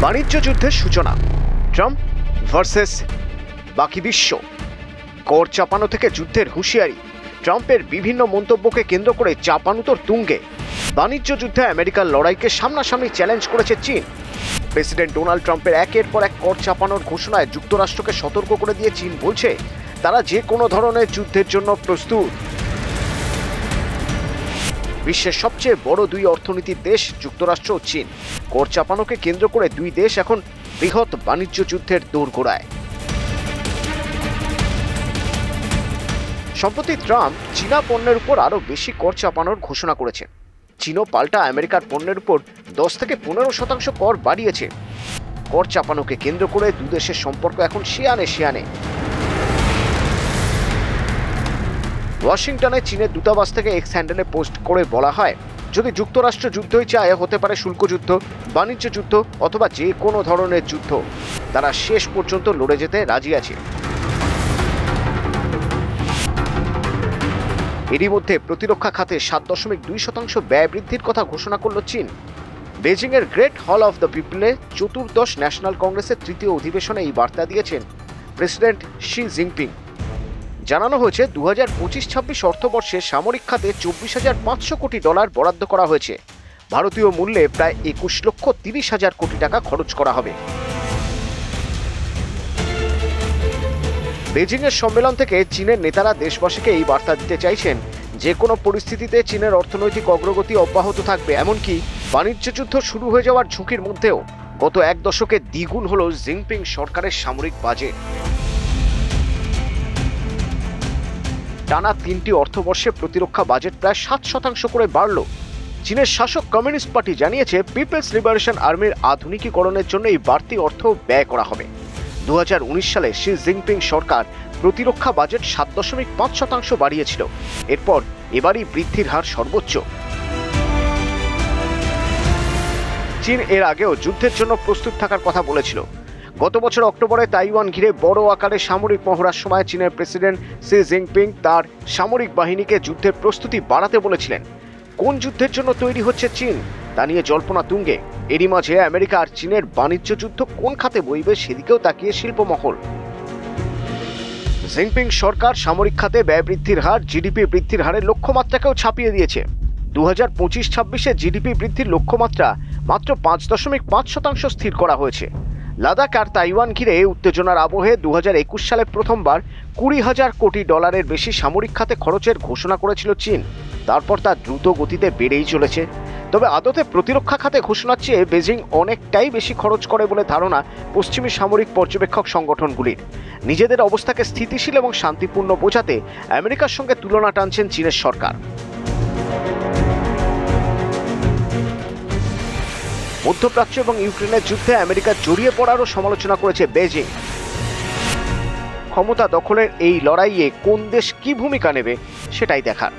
বাণিজ্য যুদ্ধের সূচনা, ট্রাম্প ভার্সেস বাকি বিশ্ব। কর চাপানো থেকে যুদ্ধের হুঁশিয়ারি, ট্রাম্পের বিভিন্ন মন্তব্যকে কেন্দ্র করে চাপানুতোর তুঙ্গে। বাণিজ্য যুদ্ধে আমেরিকার লড়াইকে সামনাসামনি চ্যালেঞ্জ করেছে চীন। প্রেসিডেন্ট ডোনাল্ড ট্রাম্পের একের পর এক কর চাপানোর ঘোষণায় যুক্তরাষ্ট্রকে সতর্ক করে দিয়ে চীন বলছে তারা যে কোনো ধরনের যুদ্ধের জন্য প্রস্তুত। বিশ্বের সবচেয়ে বড় দুই অর্থনীতির দেশ যুক্তরাষ্ট্র ও চীন, কর চাপানোকে কেন্দ্র করে দুই দেশ এখন বৃহৎ বাণিজ্য যুদ্ধের দোরগোড়ায়। সম্প্রতি ট্রাম্প চীনা পণ্যের উপর আরও বেশি কর চাপানোর ঘোষণা করেছেন। চীনও পাল্টা আমেরিকার পণ্যের উপর 10 থেকে 15% কর বাড়িয়েছে। কর চাপানোকে কেন্দ্র করে দুদেশের সম্পর্ক এখন শিয়ানে। ওয়াশিংটনে চীনের দূতাবাস থেকে এক্স হ্যান্ডেলে পোস্ট করে বলা হয়, যদি যুক্তরাষ্ট্র যুদ্ধই চায়, হতে পারে শুল্ক যুদ্ধ, বাণিজ্য যুদ্ধ অথবা যে কোনো ধরনের যুদ্ধ, তারা শেষ পর্যন্ত লড়ে যেতে রাজি আছে। এরই মধ্যে প্রতিরক্ষা খাতে 7.2% ব্যয় বৃদ্ধির কথা ঘোষণা করল চীন। বেজিংয়ের great hall of the পিপলে 14th national কংগ্রেসের তৃতীয় অধিবেশনে এই বার্তা দিয়েছেন প্রেসিডেন্ট শি জিনপিং। জানানো হয়েছে 2025-26 অর্থবর্ষে সামরিক খাতে $24,500 কোটি বরাদ্দ করা হয়েছে। ভারতীয় মূল্যে প্রায় 21,30,000 কোটি টাকা খরচ করা হবে। বেজিংয়ের সম্মেলন থেকে চীনের নেতারা দেশবাসীকে এই বার্তা দিতে চাইছেন, যে কোনো পরিস্থিতিতে চীনের অর্থনৈতিক অগ্রগতি অব্যাহত থাকবে, এমনকি বাণিজ্য যুদ্ধ শুরু হয়ে যাওয়ার ঝুঁকির মধ্যেও। গত এক দশকে দ্বিগুণ হল জিনপিং সরকারের সামরিক বাজেট। টানা 3টি অর্থবর্ষে প্রতিরক্ষা বাজেট প্রায় 7% করে বাড়ল। চীনের শাসক কমিউনিস্ট পার্টি জানিয়েছে পিপলস লিবারেশন আর্মির আধুনিকীকরণের জন্য এই বাড়তি অর্থ ব্যয় করা হবে। 2019 সালে শি জিনপিং সরকার প্রতিরক্ষা বাজেট 7.5% বাড়িয়েছিল। এরপর এবারই বৃদ্ধির হার সর্বোচ্চ। চীন এর আগেও যুদ্ধের জন্য প্রস্তুত থাকার কথা বলেছিল। গত বছর অক্টোবরে তাইওয়ান ঘিরে বড় আকারে সামরিক মহড়ার সময় চীনের প্রেসিডেন্ট শি জিনপিং তার সামরিক বাহিনীকে যুদ্ধের প্রস্তুতি বাড়াতে বলেছিলেন। কোন যুদ্ধের জন্য তৈরি হচ্ছে চীন তা নিয়ে জল্পনা তুঙ্গে। এরই মাঝে আমেরিকা আর চীনের বাণিজ্য যুদ্ধ কোন খাতে বইবে সেদিকেও তাকিয়ে শিল্পমহল। জিনপিং সরকার সামরিক খাতে ব্যয় বৃদ্ধির হার জিডিপি বৃদ্ধির হারের লক্ষ্যমাত্রাকেও ছাপিয়ে দিয়েছে। 2025-26-এ জিডিপি বৃদ্ধির লক্ষ্যমাত্রা মাত্র 5.5% স্থির করা হয়েছে। লাদাখ আর তাইওয়ান ঘিরে উত্তেজনার আবহে 2021 সালে প্রথমবার $20,000 কোটি বেশি সামরিক খাতে খরচের ঘোষণা করেছিল চীন। তারপর তা দ্রুত গতিতে বেড়েই চলেছে। তবে আদতে প্রতিরক্ষা খাতে ঘোষণার চেয়ে বেজিং অনেকটাই বেশি খরচ করে বলে ধারণা পশ্চিমী সামরিক পর্যবেক্ষক সংগঠনগুলির। নিজেদের অবস্থাকে স্থিতিশীল এবং শান্তিপূর্ণ বোঝাতে আমেরিকার সঙ্গে তুলনা টানছেন চীনের সরকার। মধ্যপ্রাচ্য এবং ইউক্রেনের যুদ্ধে আমেরিকা জড়িয়ে পড়ারও সমালোচনা করেছে বেজিং। ক্ষমতা দখলের এই লড়াইয়ে কোন দেশ কি ভূমিকা নেবে সেটাই দেখার।